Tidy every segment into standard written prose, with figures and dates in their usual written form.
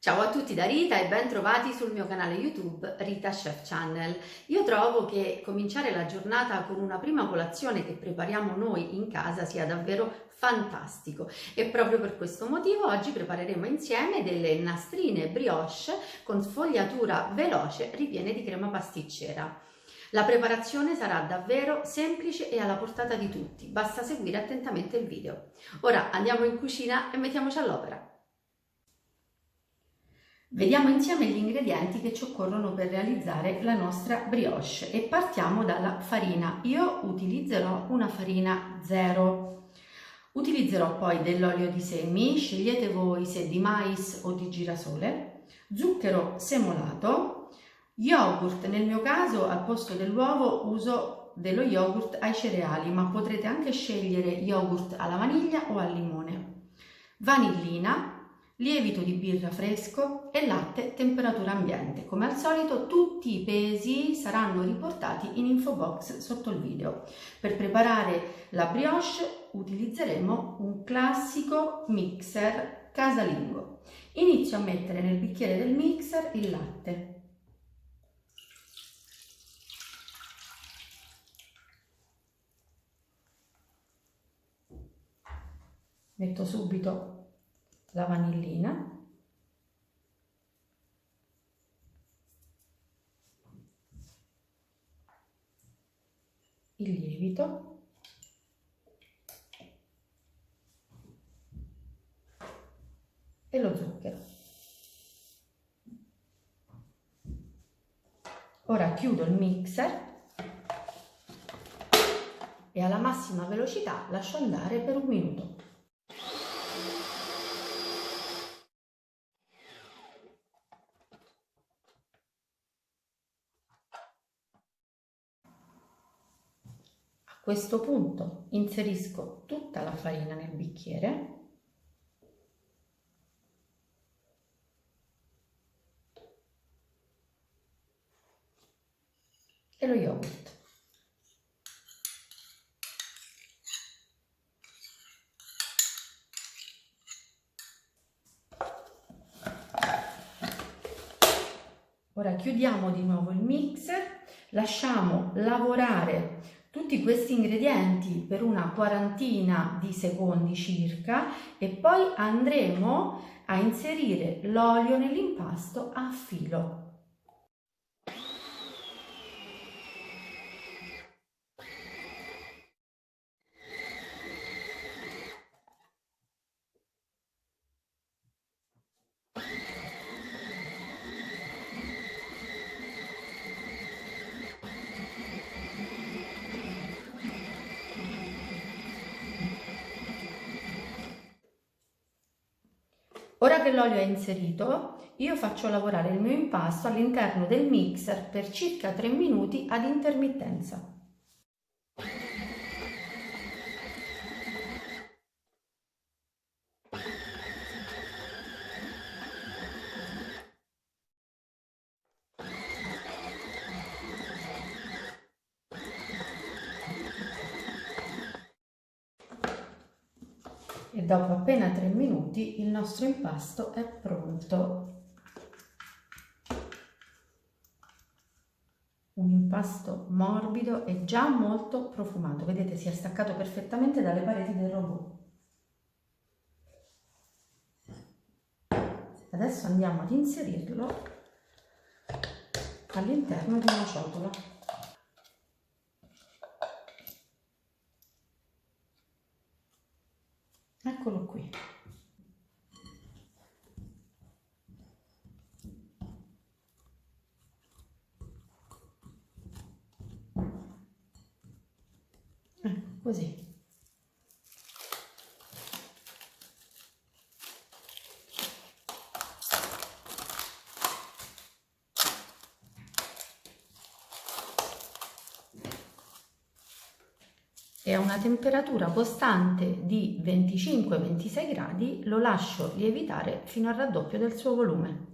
Ciao a tutti da Rita e ben trovati sul mio canale YouTube Rita Chef Channel. Io trovo che cominciare la giornata con una prima colazione che prepariamo noi in casa sia davvero fantastico e proprio per questo motivo oggi prepareremo insieme delle nastrine brioche con sfogliatura veloce ripiene di crema pasticcera. La preparazione sarà davvero semplice e alla portata di tutti, basta seguire attentamente il video. Ora andiamo in cucina e mettiamoci all'opera. Vediamo insieme gli ingredienti che ci occorrono per realizzare la nostra brioche e partiamo dalla farina. Io utilizzerò una farina zero. Utilizzerò poi dell'olio di semi, scegliete voi se di mais o di girasole, zucchero semolato, yogurt, nel mio caso al posto dell'uovo uso dello yogurt ai cereali, ma potrete anche scegliere yogurt alla vaniglia o al limone, vanillina, lievito di birra fresco e latte temperatura ambiente. Come al solito tutti i pesi saranno riportati in info box sotto il video. Per preparare la brioche utilizzeremo un classico mixer casalingo. Inizio a mettere nel bicchiere del mixer il latte. Metto subito la vanillina, il lievito e lo zucchero. Ora chiudo il mixer e alla massima velocità lascio andare per un minuto. A questo punto inserisco tutta la farina nel bicchiere e lo yogurt. Ora chiudiamo di nuovo il mixer, lasciamo lavorare tutti questi ingredienti per una quarantina di secondi circa e poi andremo a inserire l'olio nell'impasto a filo. Ora che l'olio è inserito, io faccio lavorare il mio impasto all'interno del mixer per circa 3 minuti ad intermittenza. E dopo appena 3 minuti il nostro impasto è pronto. Un impasto morbido e già molto profumato. Vedete, si è staccato perfettamente dalle pareti del robot. Adesso andiamo ad inserirlo all'interno di una ciotola. Eccolo qui. Ecco così. E a una temperatura costante di 25-26 gradi lo lascio lievitare fino al raddoppio del suo volume.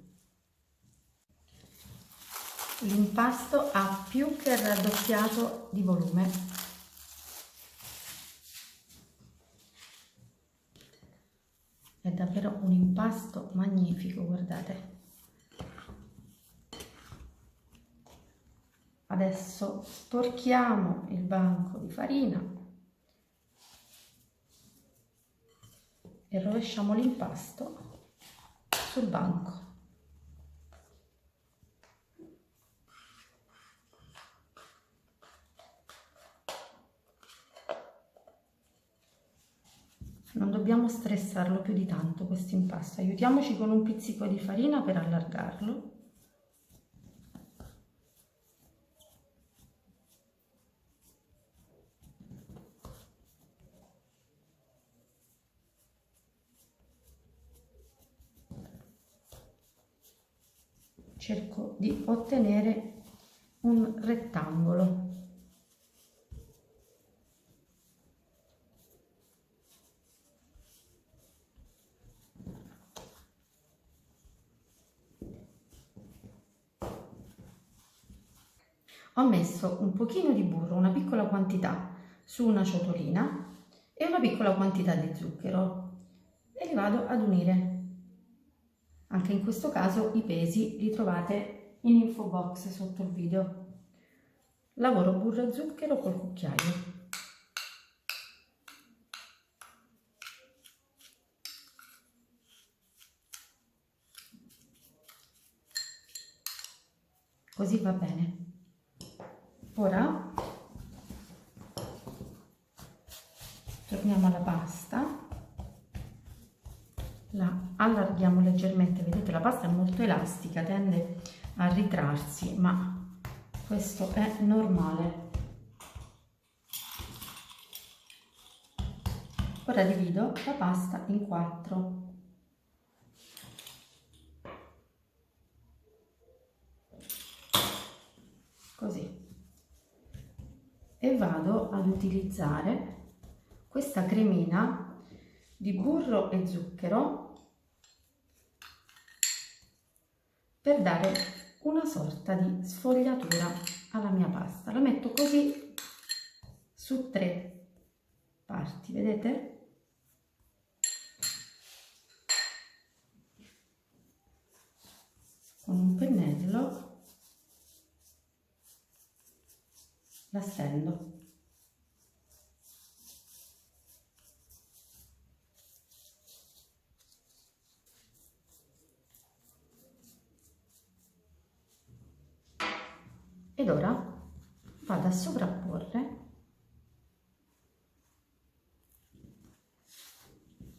L'impasto ha più che raddoppiato di volume. È davvero un impasto magnifico, guardate. Adesso sporchiamo il banco di farina e rovesciamo l'impasto sul banco. Non dobbiamo stressarlo più di tanto questo impasto, aiutiamoci con un pizzico di farina per allargarlo. Cerco di ottenere un rettangolo. Ho messo un pochino di burro, una piccola quantità, su una ciotolina e una piccola quantità di zucchero e li vado ad unire. Anche in questo caso i pesi li trovate in info box sotto il video. Lavoro burro e zucchero col cucchiaio. Così va bene. Ora torniamo alla pasta, la allarghiamo leggermente, vedete la pasta è molto elastica, tende a ritrarsi, ma questo è normale. Ora divido la pasta in 4. Così. E vado ad utilizzare questa cremina di burro e zucchero per dare una sorta di sfogliatura alla mia pasta. La metto così su 3 parti, vedete? Con un pennello la stendo. Ed ora vado a sovrapporre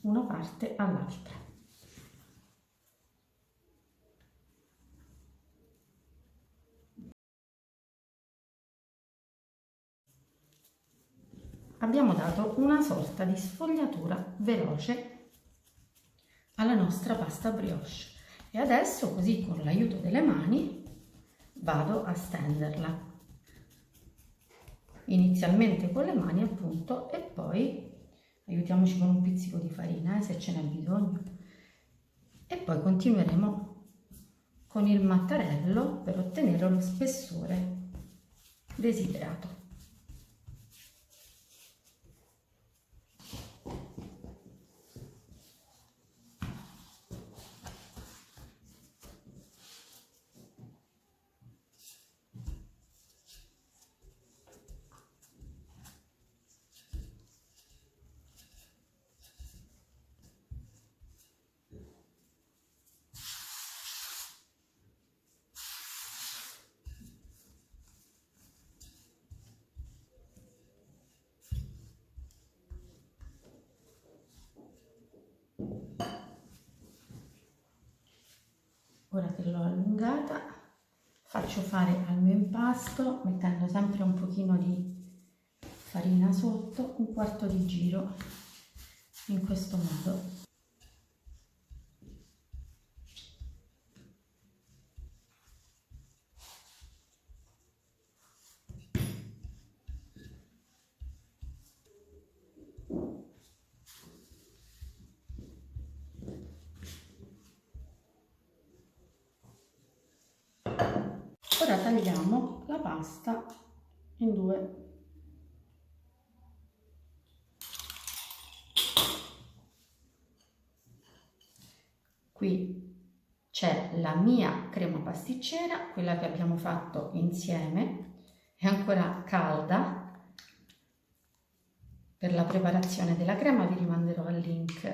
una parte all'altra. Abbiamo dato una sorta di sfogliatura veloce alla nostra pasta brioche e adesso, così con l'aiuto delle mani, vado a stenderla. Inizialmente con le mani, appunto, e poi aiutiamoci con un pizzico di farina, se ce n'è bisogno. E poi continueremo con il mattarello per ottenere lo spessore desiderato. Ora che l'ho allungata, faccio fare al mio impasto, mettendo sempre un pochino di farina sotto, un quarto di giro, in questo modo. Ora tagliamo la pasta in 2. qui c'è la mia crema pasticcera, quella che abbiamo fatto insieme, è ancora calda. Per la preparazione della crema vi rimanderò al link.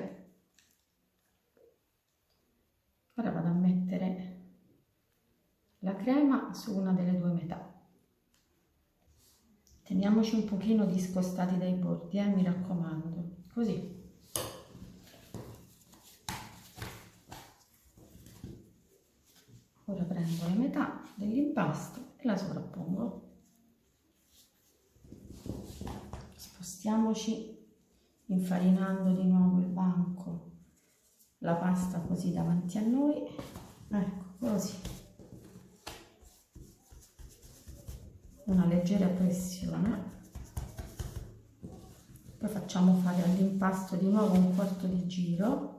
Ora vado a mettere la crema su una delle due metà. Teniamoci un pochino discostati dai bordi, mi raccomando, così. Ora prendo la metà dell'impasto e la sovrappongo. Spostiamoci infarinando di nuovo il banco, la pasta così davanti a noi, ecco così. Una leggera pressione, poi facciamo fare all'impasto di nuovo un quarto di giro.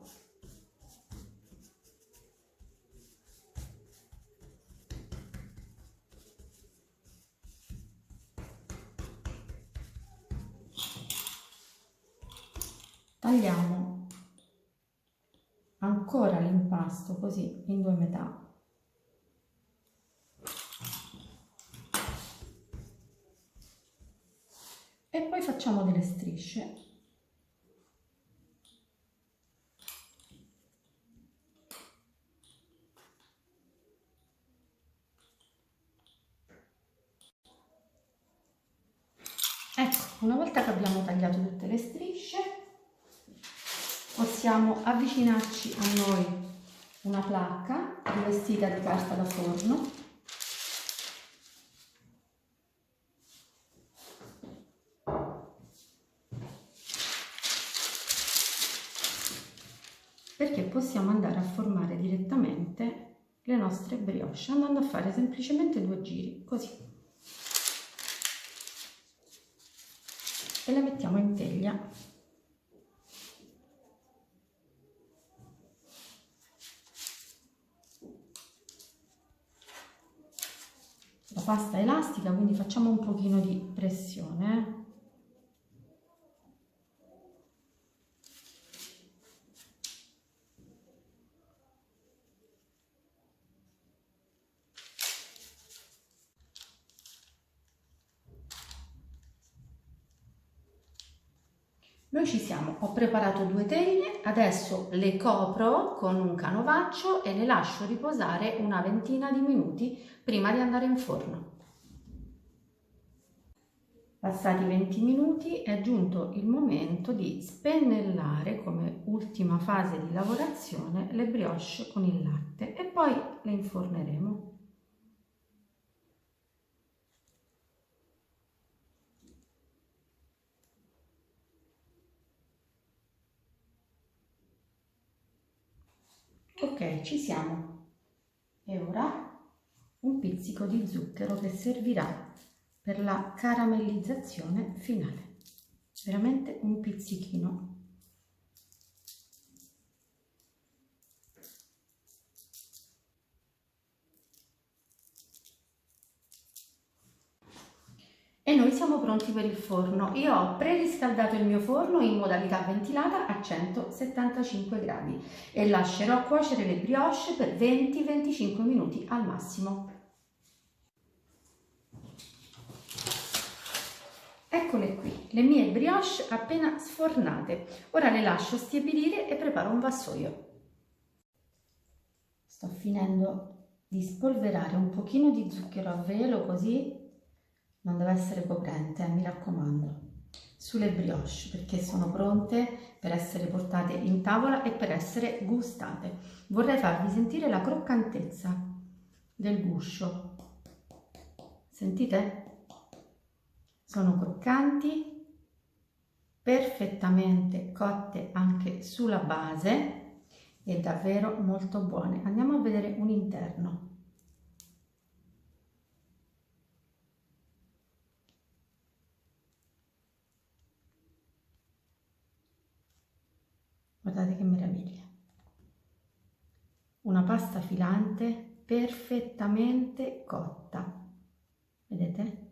Tagliamo ancora l'impasto così in due metà. E poi facciamo delle strisce. Ecco, una volta che abbiamo tagliato tutte le strisce, possiamo avvicinarci a noi una placca rivestita di carta da forno. Perché possiamo andare a formare direttamente le nostre brioche andando a fare semplicemente 2 giri così e le mettiamo in teglia. La pasta è elastica, quindi facciamo un pochino di pressione. Noi ci siamo, ho preparato 2 teglie, adesso le copro con un canovaccio e le lascio riposare una ventina di minuti prima di andare in forno. Passati 20 minuti è giunto il momento di spennellare come ultima fase di lavorazione le brioche con il latte e poi le inforneremo. Ok, ci siamo. E ora un pizzico di zucchero che servirà per la caramellizzazione finale. Veramente un pizzichino. E noi siamo pronti per il forno. Io ho preriscaldato il mio forno in modalità ventilata a 175 gradi e lascerò cuocere le brioche per 20-25 minuti al massimo. Eccole qui, le mie brioche appena sfornate. Ora le lascio stiebilire e preparo un vassoio. Sto finendo di spolverare un pochino di zucchero a velo, così non deve essere coprente, mi raccomando, sulle brioche, perché sono pronte per essere portate in tavola e per essere gustate. Vorrei farvi sentire la croccantezza del guscio. Sentite? Sono croccanti, perfettamente cotte anche sulla base e davvero molto buone. Andiamo a vedere un interno. Guardate che meraviglia. Una pasta filante perfettamente cotta. Vedete?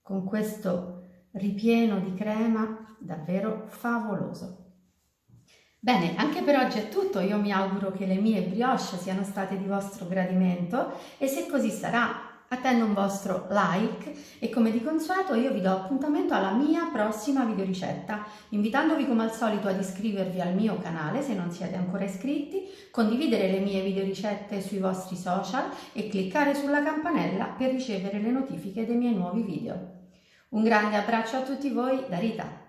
Con questo ripieno di crema davvero favoloso. Bene, anche per oggi è tutto, io mi auguro che le mie brioche siano state di vostro gradimento e se così sarà attendo un vostro like e come di consueto io vi do appuntamento alla mia prossima videoricetta, invitandovi come al solito ad iscrivervi al mio canale se non siete ancora iscritti, condividere le mie videoricette sui vostri social e cliccare sulla campanella per ricevere le notifiche dei miei nuovi video. Un grande abbraccio a tutti voi da Rita!